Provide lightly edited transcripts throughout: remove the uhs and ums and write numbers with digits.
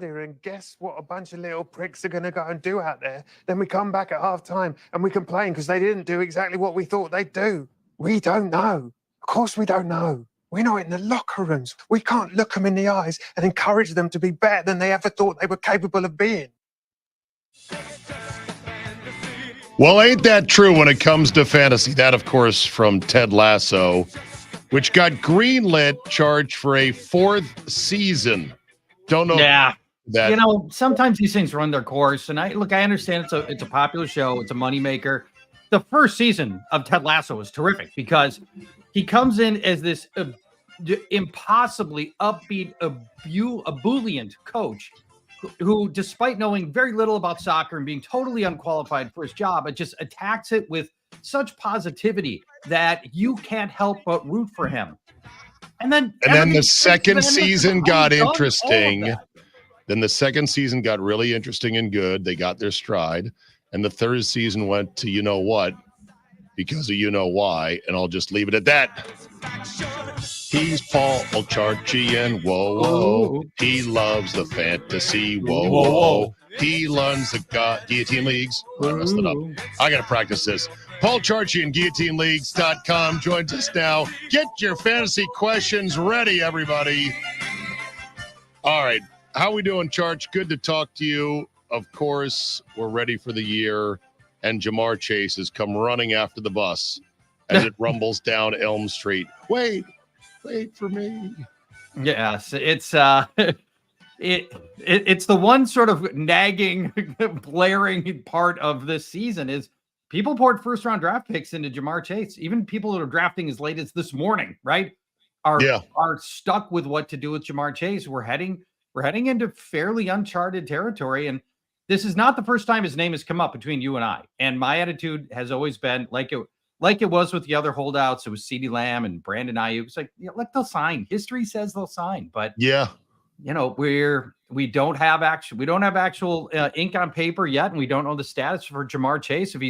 And guess what a bunch of little pricks are going to go and do out there? Then we come back at half time and we complain because they didn't do exactly what we thought they'd do. We don't know. Of course we don't know. We're not in the locker rooms. We can't look them in the eyes and encourage them to be better than they ever thought they were capable of being. Well, ain't that true when it comes to fantasy? That, of course, from Ted Lasso, which got greenlit, charged for a 4th season. Don't know. Yeah. That. You know, sometimes these things run their course. And I understand it's a popular show. It's a moneymaker. The first season of Ted Lasso was terrific because he comes in as this impossibly upbeat, ebullient coach who, despite knowing very little about soccer and being totally unqualified for his job, it just attacks it with such positivity that you can't help but root for him. And then the second season got interesting. Then the second season got really interesting and good. They got their stride. And the third season went to you know what because of you know why. And I'll just leave it at that. He's Paul Charchian. Whoa, whoa. He loves the fantasy. Whoa, whoa. He learns the guillotine leagues. I messed it up. I got to practice this. Paul Charchian, guillotineleagues.com joins us now. Get your fantasy questions ready, everybody. All right. How we doing, Charch? Good to talk to you. Of course, we're ready for the year, and Jamar Chase has come running after the bus as it rumbles down Elm Street. Wait for me. Yes, it's it's the one sort of nagging, blaring part of this season is people poured first-round draft picks into Jamar Chase. Even people that are drafting as late as this morning, right, are stuck with what to do with Jamar Chase. We're heading into fairly uncharted territory, and this is not the first time his name has come up between you and I. And my attitude has always been like it was with the other holdouts. It was CeeDee Lamb and Brandon Ayuk. It's like, let they'll sign. History says they'll sign, but we don't have actual ink on paper yet, and we don't know the status for Jamar Chase if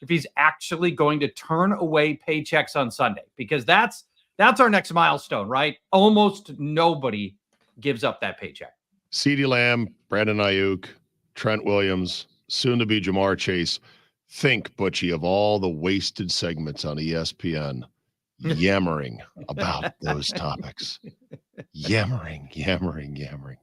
he's actually going to turn away paychecks on Sunday, because that's our next milestone, right? Almost nobody gives up that paycheck. CeeDee Lamb, Brandon Ayuk, Trent Williams, soon to be Jamar Chase. Think, Butchie, of all the wasted segments on ESPN yammering about those topics. Yammering. And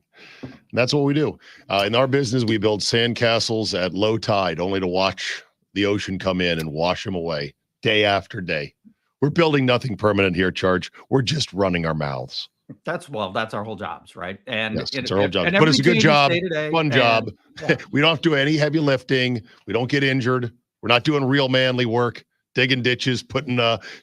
that's what we do. In our business, we build sandcastles at low tide only to watch the ocean come in and wash them away day after day. We're building nothing permanent here, Charge. We're just running our mouths. That's our whole jobs, right? And yes, it's our whole job. But it's a good job, fun job. Yeah. We don't have to do any heavy lifting. We don't get injured. We're not doing real manly work, digging ditches, putting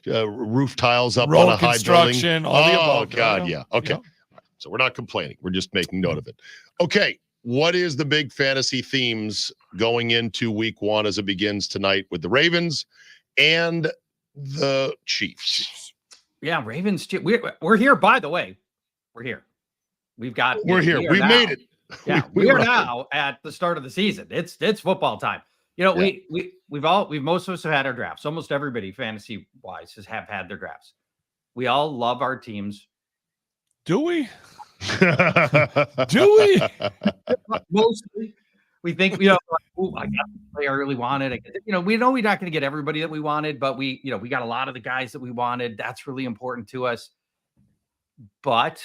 roof tiles up on a high building. Oh, God, yeah. Okay. Yeah. So we're not complaining. We're just making note of it. Okay. What is the big fantasy themes going into week 1 as it begins tonight with the Ravens and the Chiefs? Yeah, Ravens. We're here, by the way. We're here. We're here. We've made it. Yeah, we are now at the start of the season. It's football time. You know, most of us have had our drafts. Almost everybody, fantasy wise, have had their drafts. We all love our teams. Do we? Do we? Mostly. We think, I got the player I really wanted. We know we're not going to get everybody that we wanted, but we got a lot of the guys that we wanted. That's really important to us. But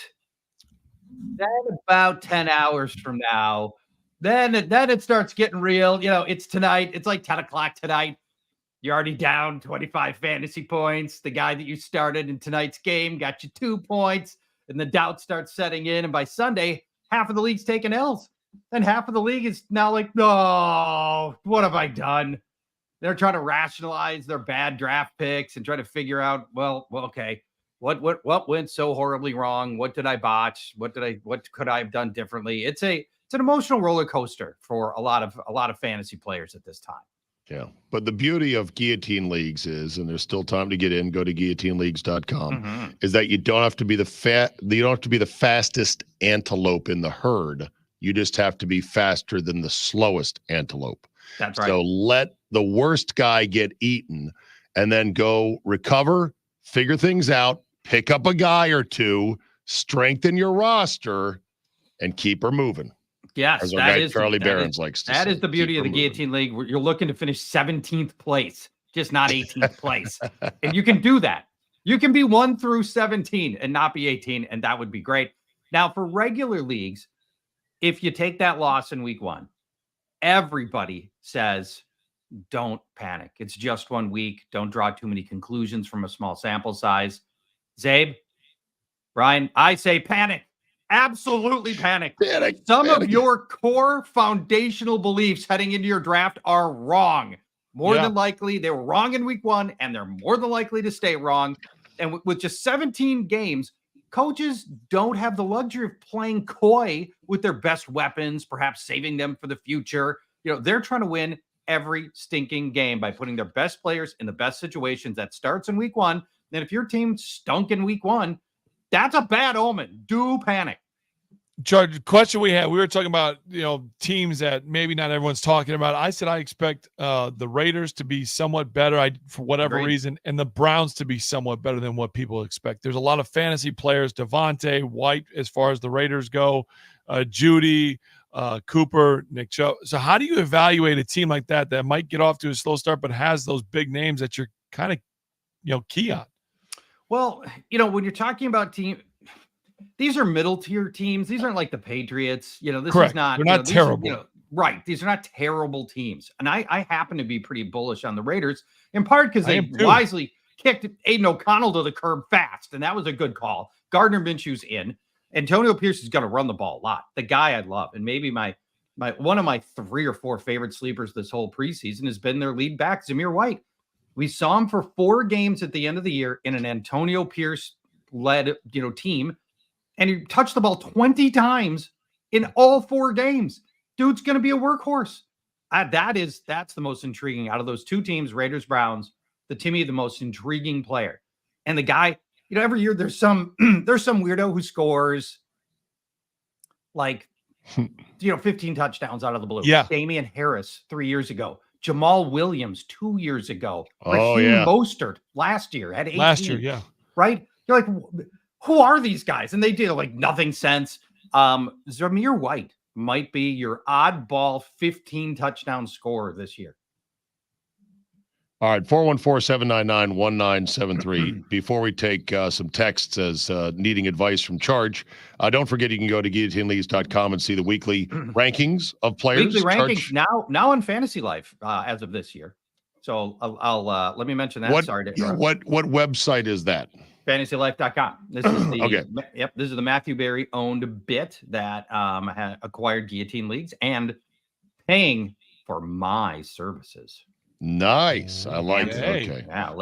then about 10 hours from now, then it starts getting real. It's tonight. It's like 10 o'clock tonight. You're already down 25 fantasy points. The guy that you started in tonight's game got you 2 points, and the doubt starts setting in. And by Sunday, half of the league's taking L's. Then half of the league is now like, oh, what have I done? They're trying to rationalize their bad draft picks and try to figure out, okay, what went so horribly wrong? What did I botch? What could I have done differently? It's an emotional roller coaster for a lot of fantasy players at this time. Yeah, but the beauty of guillotine leagues is, and there's still time to get in. Go to guillotineleagues.com. Is that you don't have to be the fastest antelope in the herd. You just have to be faster than the slowest antelope. That's right. So let the worst guy get eaten and then go recover, figure things out, pick up a guy or two, strengthen your roster, and keep her moving. Yes, As our guy Charlie Barons likes to say. That is the beauty Keep of the her moving. Guillotine League. You're looking to finish 17th place, just not 18th place. And you can do that. You can be 1 through 17 and not be 18, and that would be great. Now, for regular leagues, if you take that loss in week 1, everybody says, don't panic. It's just 1 week. Don't draw too many conclusions from a small sample size. Czabe, Brian, I say panic. Absolutely panic. Some of your core foundational beliefs heading into your draft are wrong. More than likely, they were wrong in week 1, and they're more than likely to stay wrong. And with just 17 games, coaches don't have the luxury of playing coy with their best weapons, perhaps saving them for the future. They're trying to win every stinking game by putting their best players in the best situations. That starts in week 1. And if your team stunk in week 1, that's a bad omen. Do panic. Charge, question we were talking about, teams that maybe not everyone's talking about. I said I expect the Raiders to be somewhat better for whatever reason, and the Browns to be somewhat better than what people expect. There's a lot of fantasy players, Devontae, White, as far as the Raiders go, Judy, Cooper, Nick Chubb. So how do you evaluate a team like that might get off to a slow start but has those big names that you're kind of key on? Well, when you're talking about these are middle tier teams. These aren't like the Patriots. This Correct. is not. They're not terrible. Right. These are not terrible teams. And I happen to be pretty bullish on the Raiders, in part because they wisely kicked Aiden O'Connell to the curb fast. And that was a good call. Gardner Minshew's in. Antonio Pierce is going to run the ball a lot. The guy I love. And maybe my one of my 3 or 4 favorite sleepers this whole preseason has been their lead back, Zamir White. We saw him for 4 games at the end of the year in an Antonio Pierce led, team. And he touched the ball 20 times in all 4 games. Dude's going to be a workhorse. That's the most intriguing out of those 2 teams, Raiders, Browns. To me, the most intriguing player. And the guy, every year there's some weirdo who scores like 15 touchdowns out of the blue. Yeah. Damian Harris 3 years ago. Jamal Williams 2 years ago. Oh, Raheem Mostert last year had 18. Last year, yeah. Right? You're like, who are these guys? And they did nothing sense. Zamir White might be your oddball 15 touchdown scorer this year. All right, 414-799-1973. Before we take some texts as needing advice from Charge, don't forget you can go to guillotineleagues.com and see the weekly rankings of players. Weekly rankings now on Fantasy Life as of this year. So I'll let me mention that. Sorry to interrupt. What website is that? FantasyLife.com. This is the okay. Yep. This is the Matthew Berry owned bit that acquired Guillotine Leagues and paying for my services. Nice. I like it. Okay. Yeah,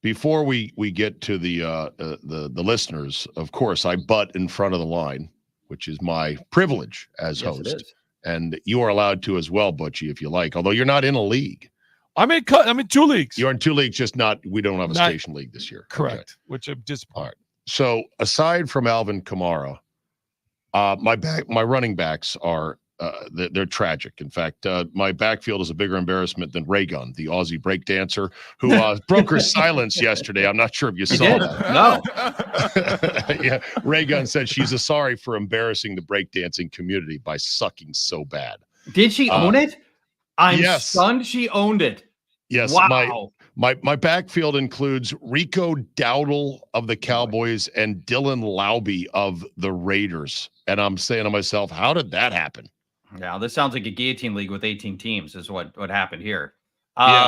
before we get to the listeners, of course, I butt in front of the line, which is my privilege as host. And you are allowed to as well, Butchie, if you like, although you're not in a league. I'm in 2 leagues. You're in 2 leagues, just we don't have a station league this year. Correct. Okay. Which I'm disappointed. All right. So aside from Alvin Kamara, my running backs are they're tragic. In fact, my backfield is a bigger embarrassment than Raygun, the Aussie breakdancer who broke her silence yesterday. I'm not sure if you saw that. No. Yeah, Raygun said she's sorry for embarrassing the breakdancing community by sucking so bad. Did she own it? I'm stunned she owned it. Yes. Wow. My backfield includes Rico Dowdle of the Cowboys and Dylan Laube of the Raiders. And I'm saying to myself, how did that happen? Yeah, this sounds like a guillotine league with 18 teams is what happened here.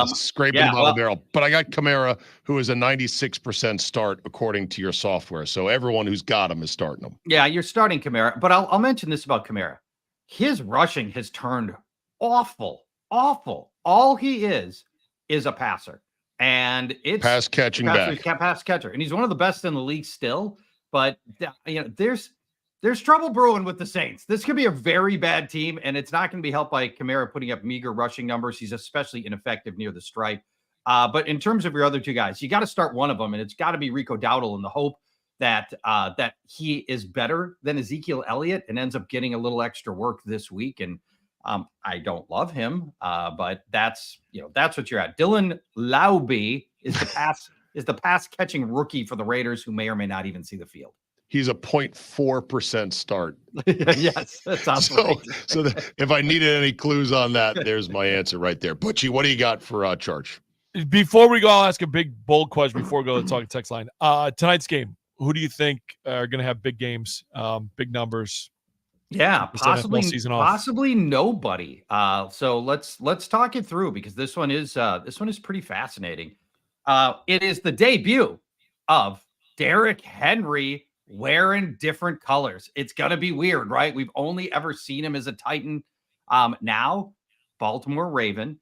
Scraping the bottom barrel. But I got Kamara, who is a 96% start according to your software. So everyone who's got him is starting him. Yeah, you're starting Kamara. But I'll mention this about Kamara. His rushing has turned awful. All he is a passer. And it's pass catching back. Pass catcher. And he's one of the best in the league still. But there's trouble brewing with the Saints. This could be a very bad team, and it's not going to be helped by Kamara putting up meager rushing numbers. He's especially ineffective near the stripe. But in terms of your other 2 guys, you got to start one of them, and it's got to be Rico Dowdle in the hope that he is better than Ezekiel Elliott and ends up getting a little extra work this week. And I don't love him, but that's what you're at. Dylan Laube is the pass catching rookie for the Raiders, who may or may not even see the field. he's a 0.4% start. Yes, that's awesome. So if I needed any clues on that, there's my answer right there. Butchie, what do you got for Charch? Before we go, I'll ask a big, bold question before we go to talk text line. Tonight's game, who do you think are going to have big games, big numbers? Yeah, possibly nobody. So let's talk it through because this one is pretty fascinating. It is the debut of Derrick Henry wearing different colors. It's gonna be weird, right? We've only ever seen him as a Titan. Now Baltimore Raven,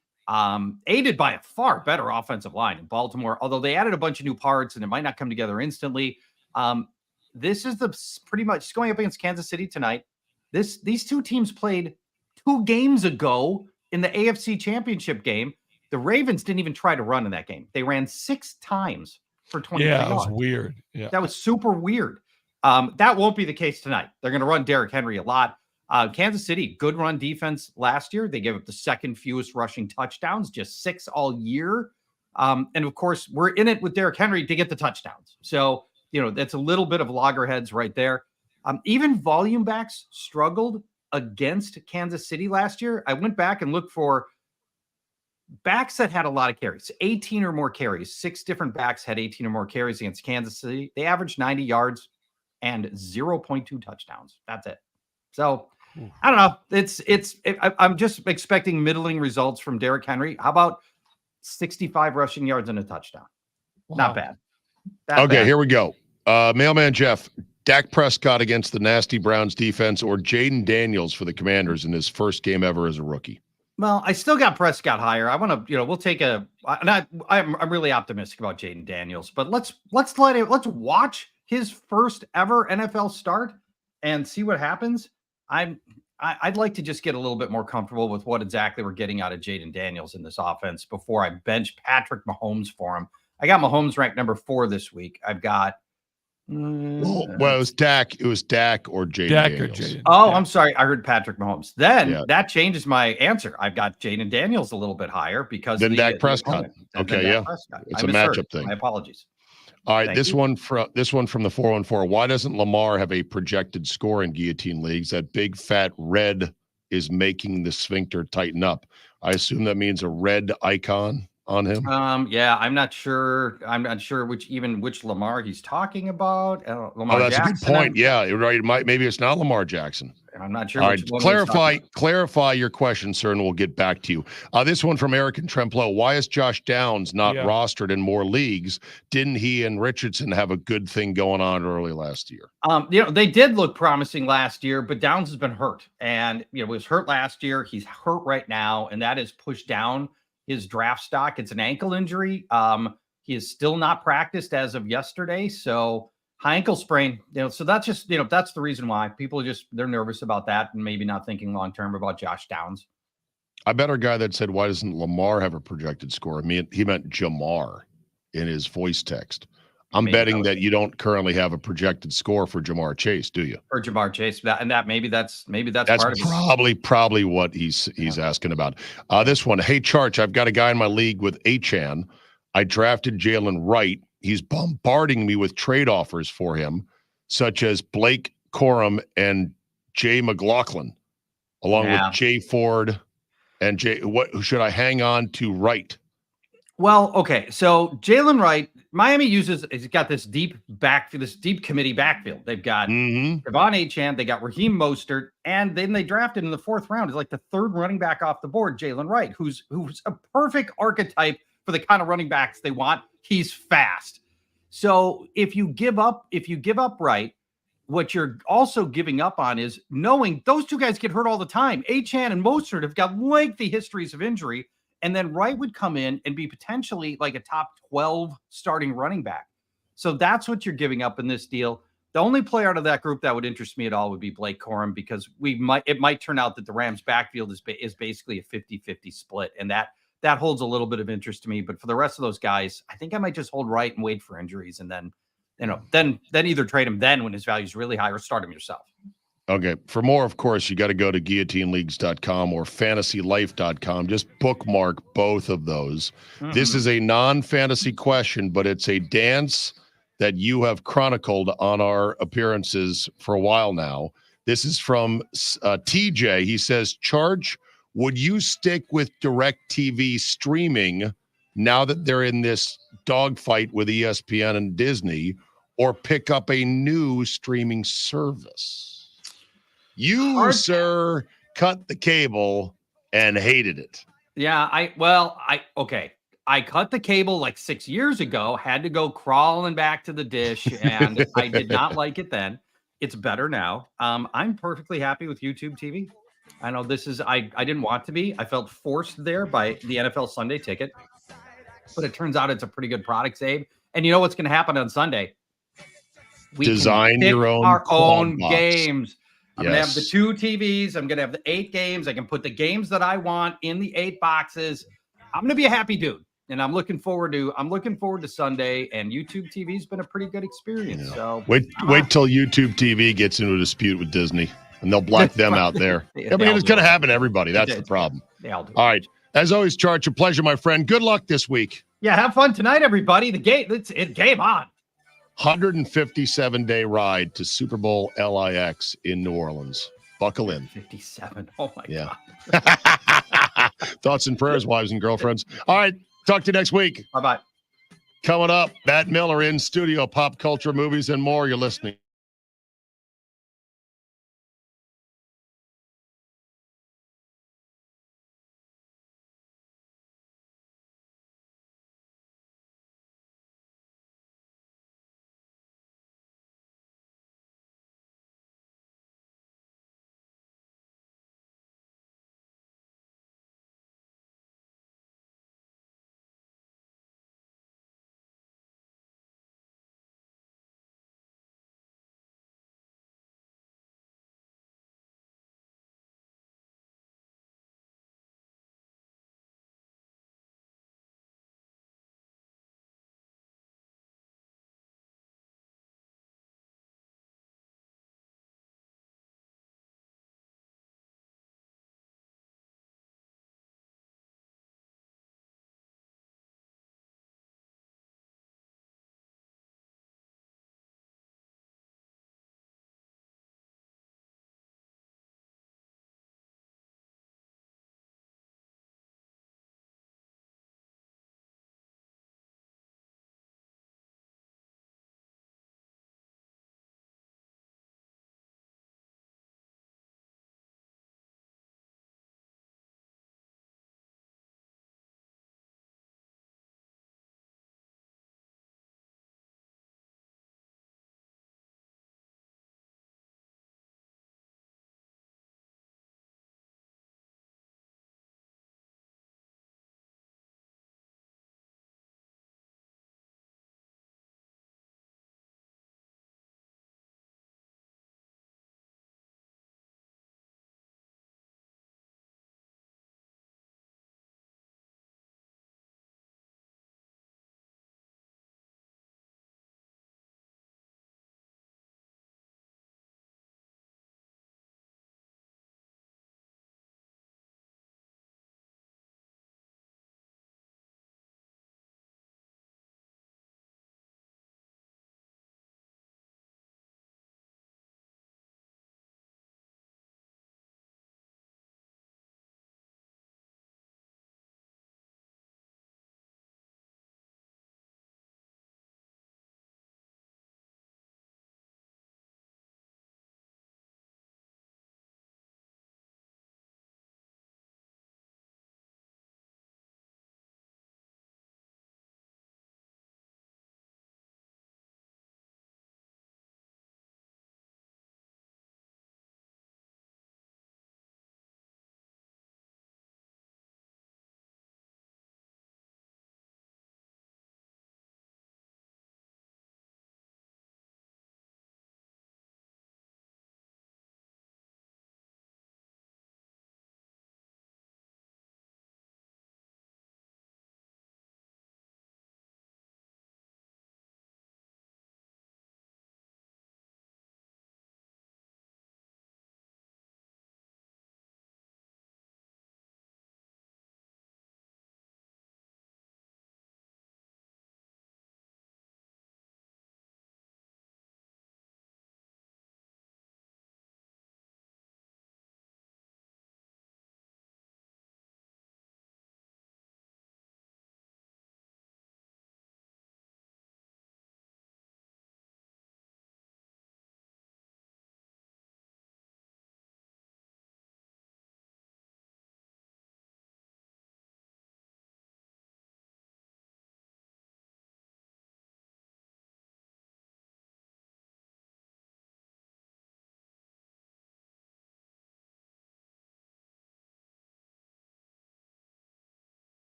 aided by a far better offensive line in Baltimore, although they added a bunch of new parts and it might not come together instantly. This is pretty much going up against Kansas City tonight. These two teams played 2 games ago in the AFC Championship game. The Ravens didn't even try to run in that game. They ran 6 times for 20 yards. Yeah, that was weird. Yeah, that was super weird. That won't be the case tonight. They're going to run Derrick Henry a lot. Kansas City, good run defense last year. They gave up the second fewest rushing touchdowns, just 6 all year. And of course, we're in it with Derrick Henry to get the touchdowns. So, that's a little bit of loggerheads right there. Even volume backs struggled against Kansas City last year. I went back and looked for backs that had a lot of carries, 18 or more carries. 6 different backs had 18 or more carries against Kansas City. They averaged 90 yards and 0.2 touchdowns. That's it. So I don't know. I'm just expecting middling results from Derrick Henry. How about 65 rushing yards and a touchdown? Wow. Not bad. Okay, here we go. Mailman Jeff. Dak Prescott against the nasty Browns defense or Jaden Daniels for the Commanders in his first game ever as a rookie? Well, I still got Prescott higher. I want to, we'll take I'm really optimistic about Jaden Daniels, but let's watch his first ever NFL start and see what happens. I'd like to just get a little bit more comfortable with what exactly we're getting out of Jaden Daniels in this offense before I bench Patrick Mahomes for him. I got Mahomes ranked number 4 this week. I've got well, it was Dak or Jaden Daniels. Oh, yeah. I'm sorry. I heard Patrick Mahomes. Then that changes my answer. I've got Jaden Daniels a little bit higher because then Dak Prescott. Okay, yeah. It's a matchup thing. My apologies. All right, this one from the 414. Why doesn't Lamar have a projected score in guillotine leagues? That big fat red is making the sphincter tighten up. I assume that means a red icon on him. Yeah, I'm not sure which Lamar he's talking about. Lamar that's Jackson, a good point. Yeah, right. Maybe it's not Lamar Jackson. I'm not sure. All right, clarify your question, sir, and we'll get back to you. This one from Eric and Tremplow. Why is Josh Downs not rostered in more leagues? Didn't he and Richardson have a good thing going on early last year? They did look promising last year, but Downs has been hurt, and was hurt last year. He's hurt right now, and that has pushed down his draft stock. It's an ankle injury. He is still not practiced as of yesterday, so. High ankle sprain, so that's just, that's the reason why people they're nervous about that and maybe not thinking long-term about Josh Downs. I bet our guy that said, why doesn't Lamar have a projected score? I mean, he meant Jamar in his voice text. I'm betting that you don't currently have a projected score for Jamar Chase, do you? For Jamar Chase, maybe that's part of probably what he's asking about. This one, hey, Charch, I've got a guy in my league with Achan. I drafted Jalen Wright. He's bombarding me with trade offers for him, such as Blake Corum and Jay McLaughlin, along with Jay Ford and Jay. What should I hang on to Wright? Well, okay. So Jalen Wright, Miami he's got this deep committee backfield. They've got Devon Achane, they got Raheem Mostert, and then they drafted in the 4th round is like the 3rd running back off the board, Jalen Wright, who's a perfect archetype for the kind of running backs they want. He's fast. So if you give up Wright, what you're also giving up on is knowing those 2 guys get hurt all the time. Achane and Mostert have got lengthy histories of injury, and then Wright would come in and be potentially like a top 12 starting running back. So that's what you're giving up in this deal. The only player out of that group that would interest me at all would be Blake Corum, because it might turn out that the Rams backfield is basically a 50-50 split, and that holds a little bit of interest to me. But for the rest of those guys, I think I might just hold Wright and wait for injuries, and then either trade him then when his value is really high, or start him yourself. Okay. For more, of course, you got to go to guillotineleagues.com or fantasylife.com. Just bookmark both of those. Mm-hmm. This is a non-fantasy question, but it's a dance that you have chronicled on our appearances for a while now. This is from TJ. He says, Charge, would you stick with DirecTV streaming now that they're in this dogfight with ESPN and Disney, or pick up a new streaming service? You, sir, cut the cable and hated it. Yeah, okay. I cut the cable like 6 years ago, had to go crawling back to the dish, and I did not like it then. It's better now. I'm perfectly happy with YouTube TV. I know I didn't want to be. I felt forced there by the NFL Sunday ticket, but it turns out it's a pretty good product, Czabe. And you know what's going to happen on Sunday? We design your own our own box. Games. I'm going to have the 2 TVs. I'm going to have the 8 games. I can put the games that I want in the 8 boxes. I'm going to be a happy dude. And I'm looking forward to Sunday, and YouTube TV's been a pretty good experience. Yeah. So wait till YouTube TV gets into a dispute with Disney, and they'll black them out there. I mean, it's going to happen to everybody. That's the problem. All right. As always, Charch, a pleasure, my friend. Good luck this week. Yeah, have fun tonight, everybody. The game, game on. 157-day ride to Super Bowl LIX in New Orleans. Buckle in. 57. Oh my God. Thoughts and prayers, wives and girlfriends. All right. Talk to you next week. Bye-bye. Coming up, Matt Mueller in studio, pop culture, movies, and more. You're listening.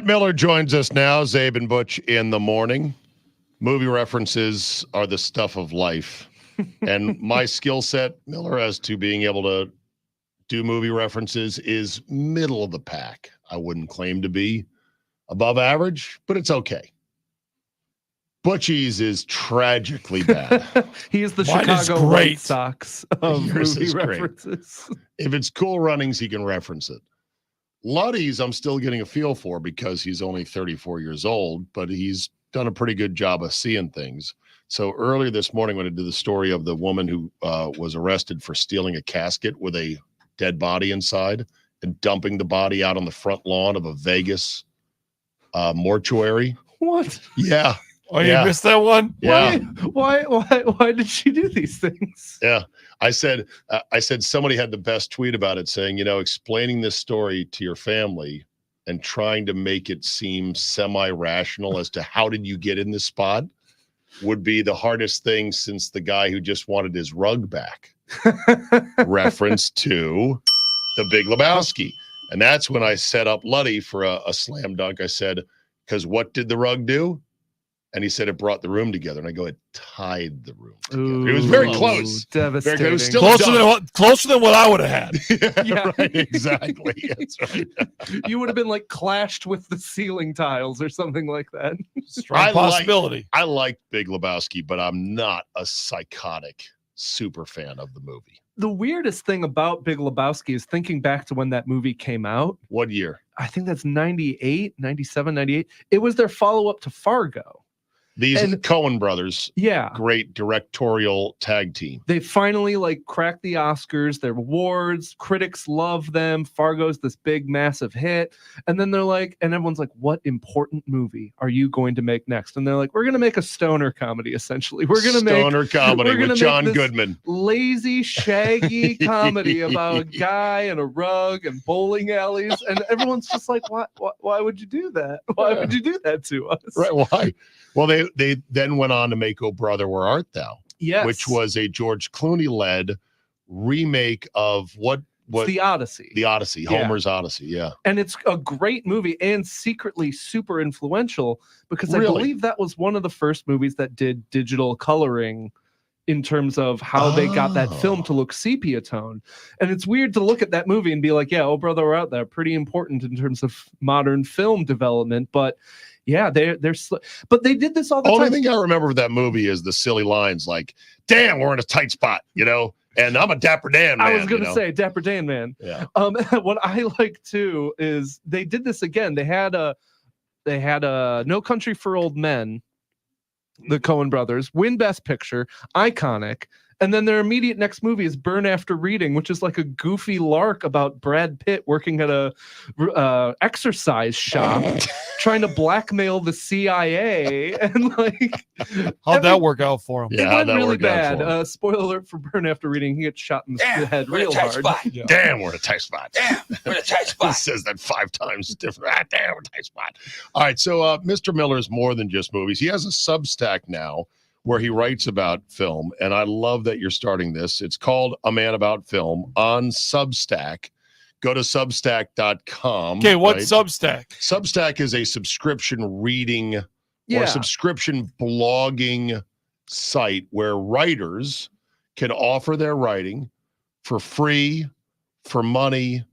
Miller joins us now. Czabe and Butch in the morning. Movie references are the stuff of life. And my skill set, Miller, as to being able to do movie references is middle of the pack. I wouldn't claim to be above average, but it's okay. Butchie's is tragically bad. He is the Mine is Chicago great. White Sox of Yours movie is great. references. If it's Cool Runnings, he can reference it. Luddy's, I'm still getting a feel for because he's only 34 years old, but he's done a pretty good job of seeing things. So earlier this morning, when I did the story of the woman who was arrested for stealing a casket with a dead body inside and dumping the body out on the front lawn of a Vegas mortuary. What? Yeah. Oh, Yeah. you missed that one? Yeah. Why did she do these things? Yeah. I said somebody had the best tweet about it saying, explaining this story to your family and trying to make it seem semi-rational as to how did you get in this spot would be the hardest thing since the guy who just wanted his rug back. Reference to The Big Lebowski. And that's when I set up Luddy for a slam dunk. I said, because what did the rug do? And he said it brought the room together. And I go, it tied the room together. It was very close. Devastating. It was still Closer than what I would have had. Yeah. Right, exactly. That's right. You would have been like clashed with the ceiling tiles or something like that. Strong possibility. I like Big Lebowski, but I'm not a psychotic super fan of the movie. The weirdest thing about Big Lebowski is thinking back to when that movie came out. What year? I think that's 98, 97, 98. It was their follow-up to Fargo. These And- Coen brothers, Yeah. great directorial tag team. They finally cracked the Oscars, their awards, critics love them. Fargo's this big, massive hit. And then they're like, and everyone's like, what important movie are you going to make next? And they're like, we're going to make a stoner comedy, essentially. We're going to make Stoner comedy we're gonna with make John this Goodman. lazy, shaggy comedy about a guy and a rug and bowling alleys. And everyone's just like, why would you do that? Why would you do that to us? Right. Why? Well, they then went on to make Oh Brother, Where Art Thou? Yes. Which was a George Clooney-led remake of what It's the Odyssey. The Odyssey, Yeah. Homer's Odyssey, yeah. And it's a great movie and secretly super influential because I Really? believe that was one of the first movies that did digital coloring in terms of how they got that film to look sepia tone. And it's weird to look at that movie and be like, yeah, Oh Brother, We're Out There, pretty important in terms of modern film development. But yeah, but they did this all the Only time. thing I remember of that movie is the silly lines like, damn, we're in a tight spot, and I'm a Dapper Dan man. I was going to say Dapper Dan Man. Yeah. What I like too is they did this again. They had a No Country for Old Men, the Coen brothers, win Best Picture, iconic. And then their immediate next movie is Burn After Reading, which is like a goofy lark about Brad Pitt working at a exercise shop, trying to blackmail the CIA, and How'd that work out for him? Yeah, it how'd went that really work out bad. for him? Spoiler alert for Burn After Reading: he gets shot in the head we're in real a tight hard. spot. Yeah. Damn, we're in a tight spot. Damn, we're in a tight He spot. says that 5 times different. Damn, we're in a tight spot. All right, so Mr. Miller is more than just movies. He has a Substack now where he writes about film, and I love that you're starting this. It's called A Man About Film on Substack. Go to substack.com. Okay, what's right? Substack? Substack is a subscription reading Yeah. or subscription blogging site where writers can offer their writing for free, for money,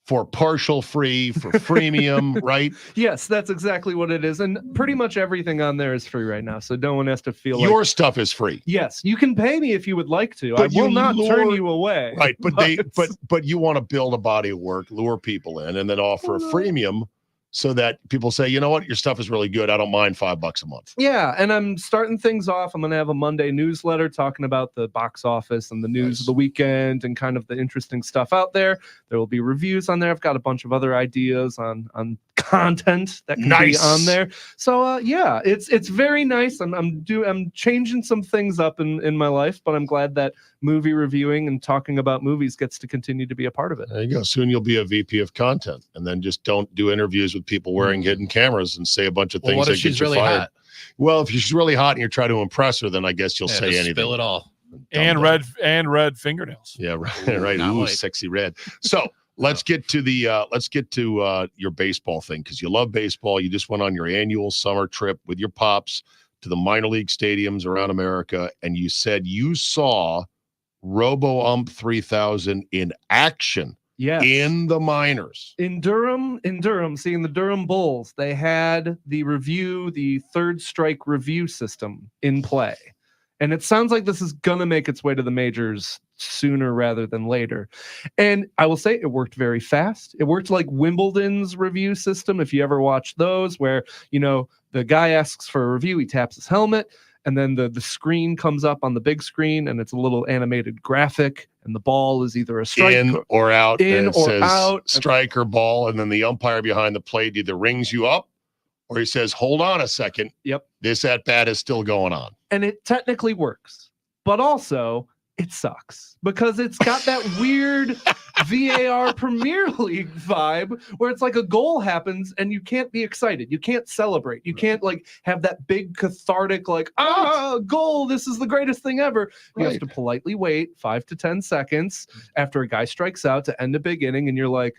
for partial free, for freemium, right? Yes, that's exactly what it is. And pretty much everything on there is free right now. So no one has to feel Your stuff is free. yes, you can pay me if you would like to. But I will you not turn lure- you away. Right, but you want to build a body of work, lure people in, and then offer a freemium so that people say, you know what, your stuff is really good. I don't mind $5 a month. Yeah, and I'm starting things off. I'm going to have a Monday newsletter talking about the box office and the news of the weekend and kind of the interesting stuff out there. There will be reviews on there. I've got a bunch of other ideas on content that can be on there. So yeah, it's very nice. I'm changing some things up in my life, but I'm glad that movie reviewing and talking about movies gets to continue to be a part of it. There you go. Soon you'll be a VP of content, and then just don't do interviews with people wearing hidden cameras and say a bunch of things What that if get she's you really fired. hot? Well, if she's really hot and you're trying to impress her, then I guess you'll say Just anything. Spill it all. And red fingernails. Yeah, right. Right. not Ooh, white. sexy red. So let's get to your baseball thing, because you love baseball. You just went on your annual summer trip with your pops to the minor league stadiums around America, and you said you saw Robo-Ump 3000 in action. Yes. In the minors. In Durham, seeing the Durham Bulls, they had the third strike review system in play. And it sounds like this is going to make its way to the majors sooner rather than later. And I will say it worked very fast. It worked like Wimbledon's review system. If you ever watch those, where, the guy asks for a review, he taps his helmet, and then the screen comes up on the big screen, and it's a little animated graphic, and the ball is either a strike in or out, in and it or says out, strike or ball, and then the umpire behind the plate either rings you up or he says, hold on a second. Yep. This at bat is still going on. And it technically works, but also it sucks because it's got that weird VAR Premier League vibe where it's like a goal happens and you can't be excited. You can't celebrate. You can't have that big cathartic, goal. This is the greatest thing ever. You have to politely wait 5 to 10 seconds after a guy strikes out to end a big inning. And you're like,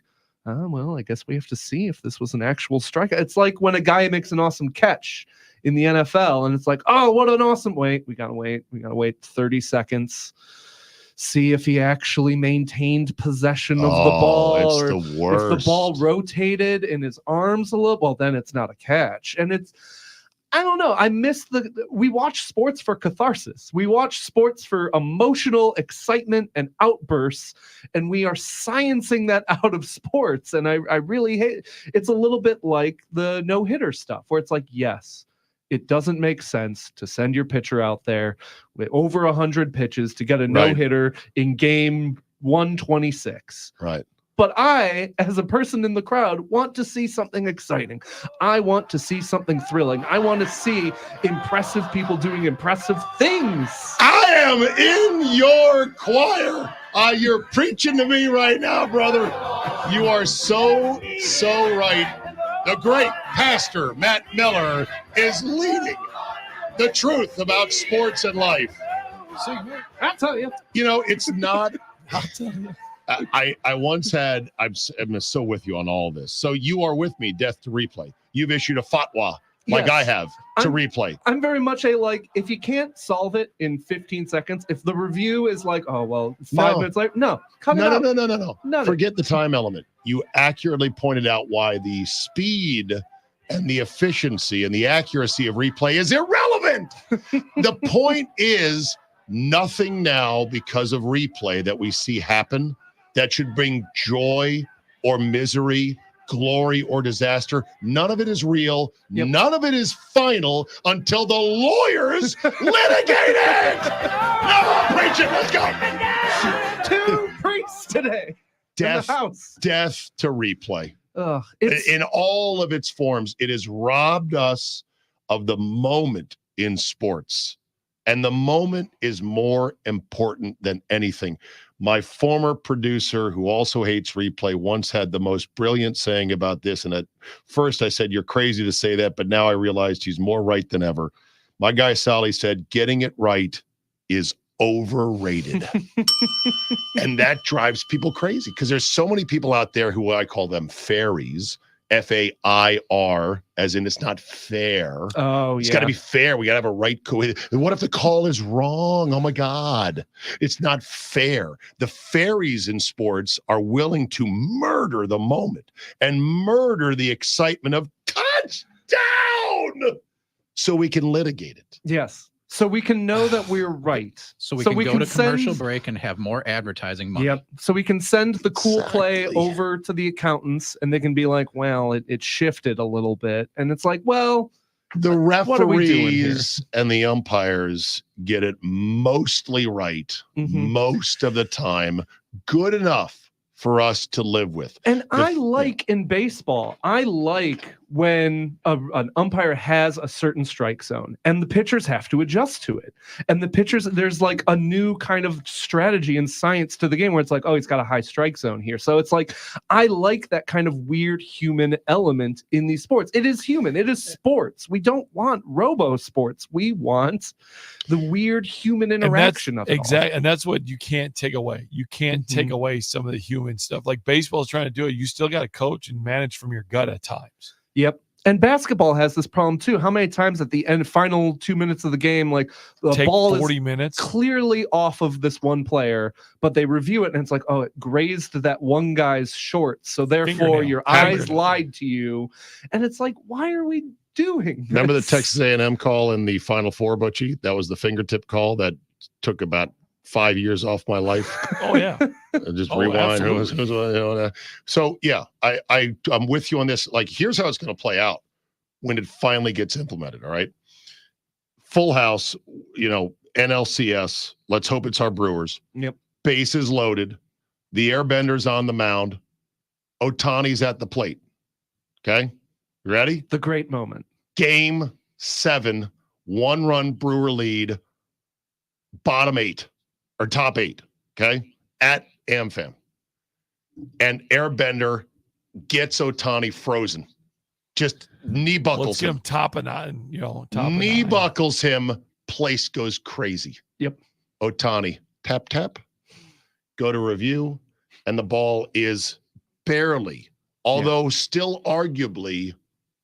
oh, well, I guess we have to see if this was an actual strike. It's like when a guy makes an awesome catch in the NFL, and it's like, oh, what an awesome wait. We gotta wait 30 seconds. See if he actually maintained possession of the ball, or the worst. If the ball rotated in his arms a little. Well, then it's not a catch. And I don't know. I miss we watch sports for catharsis. We watch sports for emotional excitement and outbursts, and we are sciencing that out of sports. And I really hate. It's a little bit like the no-hitter stuff, where it's like, yes, it doesn't make sense to send your pitcher out there with over 100 pitches to get a no-hitter in game 126. Right. But I, as a person in the crowd, want to see something exciting. I want to see something thrilling. I want to see impressive people doing impressive things. I am in your choir. You're preaching to me right now, brother. You are so right. The great pastor, Matt Mueller, is leading the truth about sports and life. I'll tell you. It's not. I'll tell you. I once had, I'm so with you on all this. So you are with me, death to replay. You've issued a fatwa, like I have, to replay. I'm very much if you can't solve it in 15 seconds, if the review is 5 minutes later, cut it out. No. Forget the time element. You accurately pointed out why the speed and the efficiency and the accuracy of replay is irrelevant. The point is nothing now because of replay that we see happen that should bring joy or misery, glory or disaster. None of it is real. Yep. None of it is final until the lawyers litigate it. No, preach it. Let's go. 2 priests today. Death to replay. In all of its forms, it has robbed us of the moment in sports. And the moment is more important than anything. My former producer, who also hates replay, once had the most brilliant saying about this. And at first I said, you're crazy to say that, but now I realized he's more right than ever. My guy Sally said, getting it right is overrated. And that drives people crazy because there's so many people out there who I call them fairies, F-A-I-R, as in it's not fair. Oh, It's got to be fair. We got to have a right. What if the call is wrong? Oh, my God. It's not fair. The fairies in sports are willing to murder the moment and murder the excitement of touchdown so we can litigate it. Yes. So we can know that we're right. So we can go to commercial break and have more advertising money. Yep. So we can send the cool play over to the accountants and they can be like, well, it shifted a little bit. And it's like, well, the referees and the umpires get it mostly right most of the time, good enough for us to live with. And in baseball, I like when an umpire has a certain strike zone and the pitchers have to adjust to it. And the pitchers, there's like a new kind of strategy and science to the game where it's like, oh, he's got a high strike zone here. So it's like, I like that kind of weird human element in these sports. It is human. It is sports. We don't want robo sports. We want the weird human interaction of it. Exactly. And that's what you can't take away. You can't take away some of the human stuff. Like baseball is trying to do it. You still got to coach and manage from your gut at times. Yep. And basketball has this problem too. How many times at the end, final 2 minutes of the game, like the Take ball 40 is minutes. clearly off of this one player, but they review it and it's like, oh, it grazed that one guy's shorts. So therefore Fingernail. your eyes lied to you. And it's like, why are we doing this? Remember the Texas A&M call in the Final Four, Butchie? That was the fingertip call that took about 5 years off my life. Oh, yeah. Just Oh, rewind. absolutely. So yeah, I'm with you on this. Like, here's how it's going to play out when it finally gets implemented. All right, full house. NLCS. Let's hope it's our Brewers. Yep. Bases loaded. The Airbender's on the mound. Ohtani's at the plate. Okay, you ready? The great moment. Game 7, 1-run Brewer lead. Bottom 8 or top 8. Okay, at AmFam, and Airbender gets Ohtani frozen. Just knee buckles Let's get him topping on, knee buckles him. Place goes crazy. Yep. Ohtani, tap, tap, go to review, and the ball is barely, although still arguably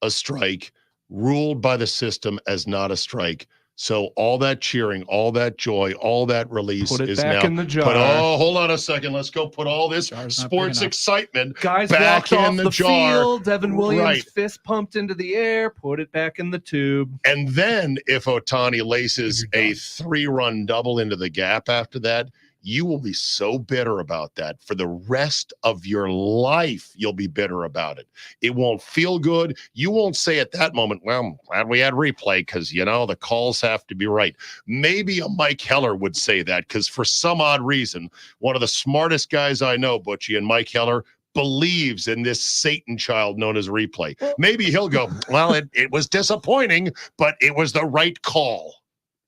a strike, ruled by the system as not a strike. So all that cheering, all that joy, all that release Put it is back now. in the jar. Hold on a second. Let's go put all this Jar's not sports big enough. excitement Guys back walked in off the the jar. field. Devin Williams Right. fist pumped into the air. Put it back in the tube. And then if Ohtani laces You're a done. 3-run double into the gap after that, you will be so bitter about that for the rest of your life. You'll be bitter about it. It won't feel good. You won't say at that moment, well, I'm glad we had replay because, the calls have to be right. Maybe a Mike Heller would say that because for some odd reason, one of the smartest guys I know, Butchie, and Mike Heller, believes in this Satan child known as replay. Maybe he'll go, well, it was disappointing, but it was the right call.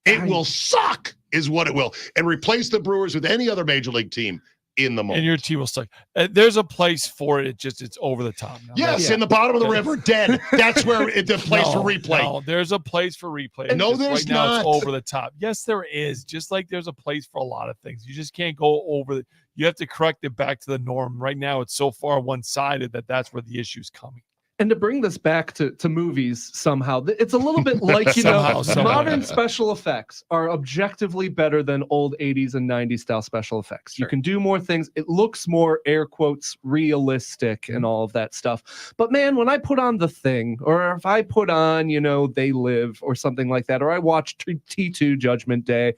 It will suck is what it will. And replace the Brewers with any other major league team in the moment. And your team will suck. There's a place for it. It's over the top now. Yes, in the bottom of the river, dead. That's where the place for replay. No, there's a place for replay. No, Just there's right now not. it's over the top. Yes, there is. Just like there's a place for a lot of things. You just can't go over you have to correct it back to the norm. Right now, it's so far one-sided that's where the issue's coming. And to bring this back to movies somehow, it's a little bit like, Somehow. modern special effects are objectively better than old 80s and 90s style special effects. You can do more things. It looks more, air quotes, realistic and all of that stuff. But man, when I put on The Thing, or if I put on, They Live or something like that, or I watch T2 Judgment Day,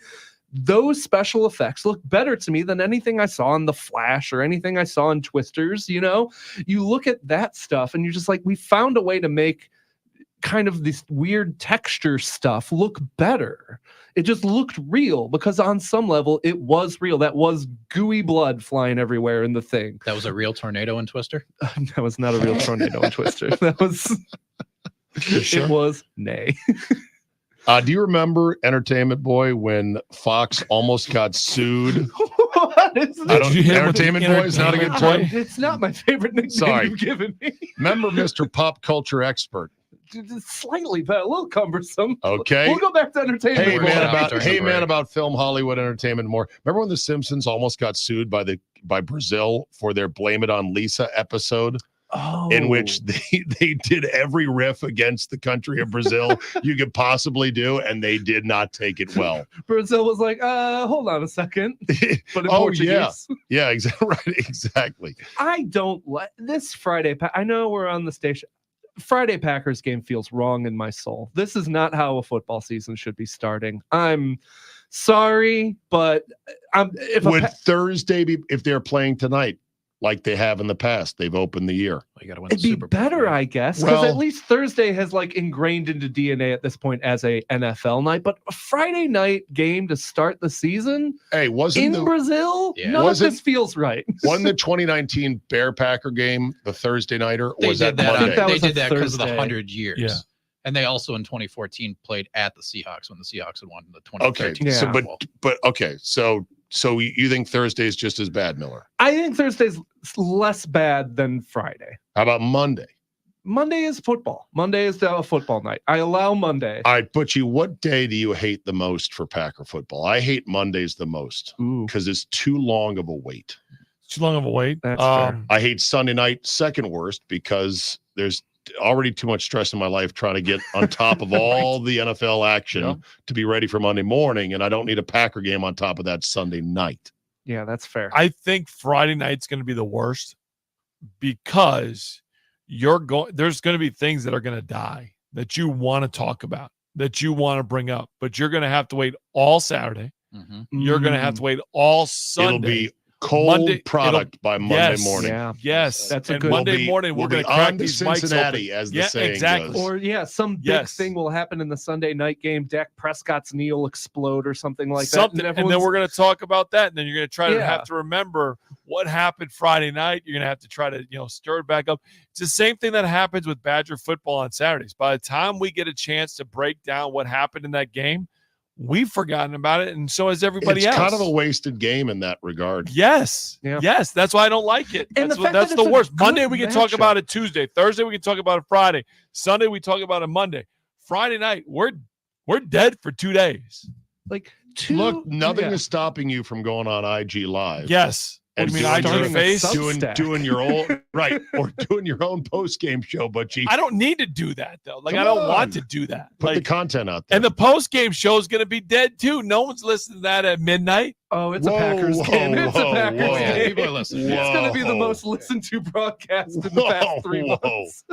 those special effects look better to me than anything I saw in The Flash or anything I saw in Twisters. You look at that stuff and you're just like, we found a way to make kind of this weird texture stuff look better. It just looked real because on some level it was real. That was gooey blood flying everywhere in The Thing. That was a real tornado in Twister? That was not a real tornado in Twister. That was, Sure. It was nay. Do you remember Entertainment Boy when Fox almost got sued? What is I this? don't. Did you hit him with the Entertainment Boy is not a good Entertainment play. It's not my favorite nickname Sorry. you've given me. Remember Mr. Pop Culture Expert? It's slightly better, a little cumbersome. Okay. We'll go back to Entertainment Hey Boy. man, Boy. about film, Hollywood, entertainment, more. Remember when The Simpsons almost got sued by Brazil for their "Blame It on Lisa" episode? In which they did every riff against the country of Brazil you could possibly do, and they did not take it well. Brazil was like, hold on a second. But in Oh, Portuguese. Yeah, exactly. Right, exactly. I don't like this Friday. I know we're on the station. Friday Packers game feels wrong in my soul. This is not how a football season should be starting. I'm sorry, but Would Thursday be if they're playing tonight? like they have in the past. They've opened the year. You got to win It'd the be Super Bowl, better, right? I guess, because Well- at least Thursday has like ingrained into DNA at this point as a NFL night. But a Friday night game to start the season Hey, in Brazil, Yeah. none of Wasn't- this feels right. wasn't the 2019 Bear Packer game the Thursday nighter? Or They was did that that. Monday? that They was a did that because of the Thursday. 100 years. Yeah. And they also in 2014 played at the Seahawks when the Seahawks had won the Okay, 2013 so Super Bowl. but okay, so you think Thursday is just as bad, Miller? I think Thursday's less bad than Friday. How about Monday? Monday is football. Monday is a football night. I allow Monday. All right, Butchie, what day do you hate the most for Packer football? I hate Mondays the most Ooh, because it's too long of a wait. Too long of a wait. That's fair. I hate Sunday night second worst because because there's already too much stress in my life trying to get on top of all the NFL action Yeah. to be ready for Monday morning, and I don't need a Packer game on top of that Sunday night. yeah, that's fair. I think Friday night's going to be the worst because there's going to be things that are going to die that you want to talk about, that you want to bring up, but you're going to have to wait all Saturday. Mhm. You're going to have to wait all Sunday. It'll be cold Monday- product by Monday yes. morning. Yeah. Yes, That's a and good- Monday morning we'll we're going be to crack on to these mics Cincinnati, open. as the saying exactly. goes. Or yeah, some big Yes. thing will happen in the Sunday night game. Dak Prescott's knee will explode or something like Something, that. and then everyone's- we're going to talk about that, and then you're going to try to Yeah. have to remember what happened Friday night. You're going to have to try to stir it back up. It's the same thing that happens with Badger football on Saturdays. By the time we get a chance to break down what happened in that game, we've forgotten about it, and so has everybody It's else. kind of a wasted game in that regard. Yes. Yeah. Yes. That's why I don't like it. And That's, the fact that's that the it's a worst. good Monday, we can talk matchup. about it Tuesday. Thursday, we can talk about it Friday. Sunday, we talk about it Monday. Friday night, we're dead for 2 days. like two. Look, nothing yeah. is stopping you from going on IG Live. Yes. And I mean, doing IG your- face. Substack. doing your own right, or doing your own post game show, Butchie. I don't need to do that, though. Like, Come I don't on. want to do that. Put the Like, content out there. and the post game show is going to be dead, too. No one's listening to that at midnight. Oh, it's Whoa, a Packers whoa, game. It's a whoa, Packers whoa. Oh, yeah, game. people are listening. It's going to be the Whoa. most listened to broadcast in the past 3 Whoa. months.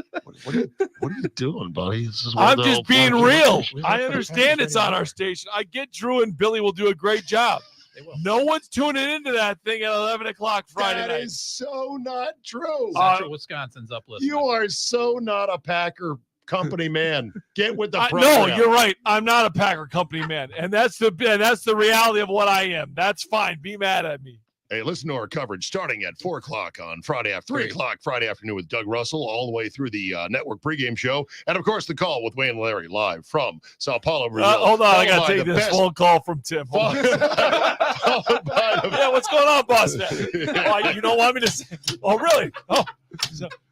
What are you doing, buddy? This is I'm just being real. I understand it's on our station. I get Drew and Billy will do a great job. They will. No one's tuning into that thing at 11 o'clock Friday That night. is so not true. Central Wisconsin's up listening. You are so not a Packer company man. Get with the No, program. you're right. I'm not a Packer company man, and that's the reality of what I am. That's fine. Be mad at me. Hey, listen to our coverage starting at 4 o'clock on Friday, 3 o'clock Friday afternoon with Doug Russell, all the way through the network pregame show. And, of course, the call with Wayne and Larry live from Sao Paulo, Brazil. Hold on. I got Followed by to take the this best- phone call from Tim. Hold on. Followed by the Yeah, what's going on, boss man? Oh, you don't want me to say? Oh, really? Oh,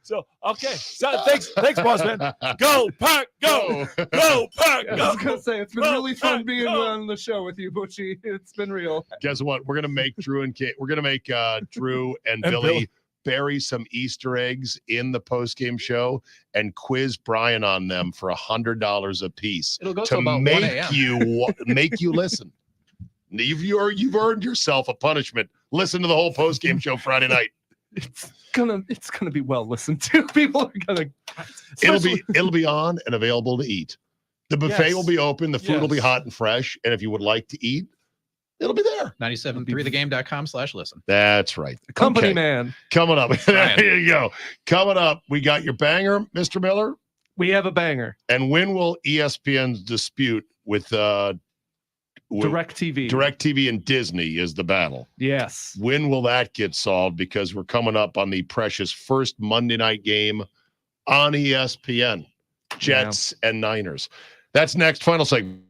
so okay. So, thanks, boss man. Go, Pack, go, Pack, I go. was going to say, it's been Go, really fun Pack, being go. on the show with you, Butchie. It's been real. Guess what? We're gonna make Drew and Drew and Billy Billy. bury some Easter eggs in the post-game show and quiz Brian on them for $100 a piece It'll go to till about 1 make a.m. make you listen. You've earned yourself a punishment. Listen to the whole post-game show Friday night. It's gonna be well listened to. People are gonna. It'll be on and available to eat. The buffet Yes. will be open. The food will be Yes. hot and fresh. And if you would like to eat, it'll be there. 97.3thegame.com/listen. That's right. Company Okay. man. Coming up. Brian. There you go. Coming up, we got your banger, Mr. Miller. We have a banger. And when will ESPN's dispute with DirecTV. DirecTV and Disney is the battle? Yes. When will that get solved? Because we're coming up on the precious first Monday night game on ESPN, Jets and Niners. That's next. Final segment.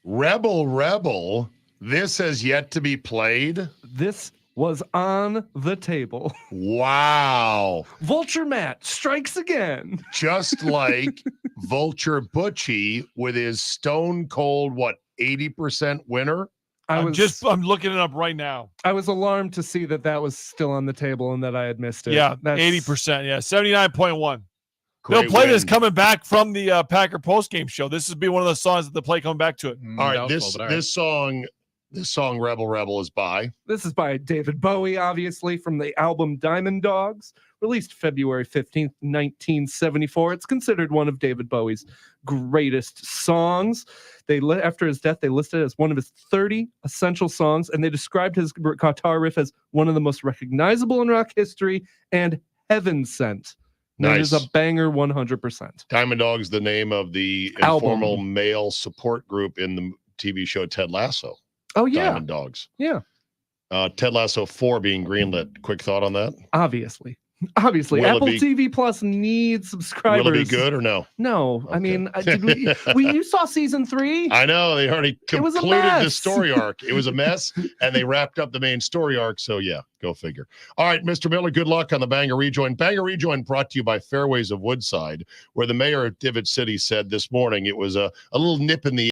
Rebel Rebel. This has yet to be played. This was on the table. Wow. Vulture Matt strikes again. Just like Vulture Butchie with his stone cold, 80% winner? I'm looking it up right now. I was alarmed to see that was still on the table and that I had missed it. Yeah, That's 80%. Yeah, 79.1. They'll Great play win. this coming back from the Packer postgame show. This would be one of the songs that they play coming back to it. All right, Doubtful, but this song Rebel Rebel is by. This is by David Bowie, obviously, from the album Diamond Dogs, released February 15th, 1974. It's considered one of David Bowie's greatest songs. After his death, they listed it as one of his 30 essential songs, and they described his guitar riff as one of the most recognizable in rock history and heaven sent. It is a banger 100%. Diamond Dogs, the name of the informal male support group in the TV show Ted Lasso. Oh, yeah. Diamond Dogs. Yeah. Ted Lasso 4 being greenlit. Quick thought on that? Obviously. Will Apple it be- TV Plus needs subscribers. Will it be good or no? No. I Okay. mean, you saw season 3? I know. They already It was a concluded the mess. story arc. It was a mess, and they wrapped up the main story arc. So, yeah, go figure. All right, Mr. Miller, good luck on the Banger Rejoin. Banger Rejoin brought to you by Fairways of Woodside, where the mayor of Divot City said this morning it was a little nip in the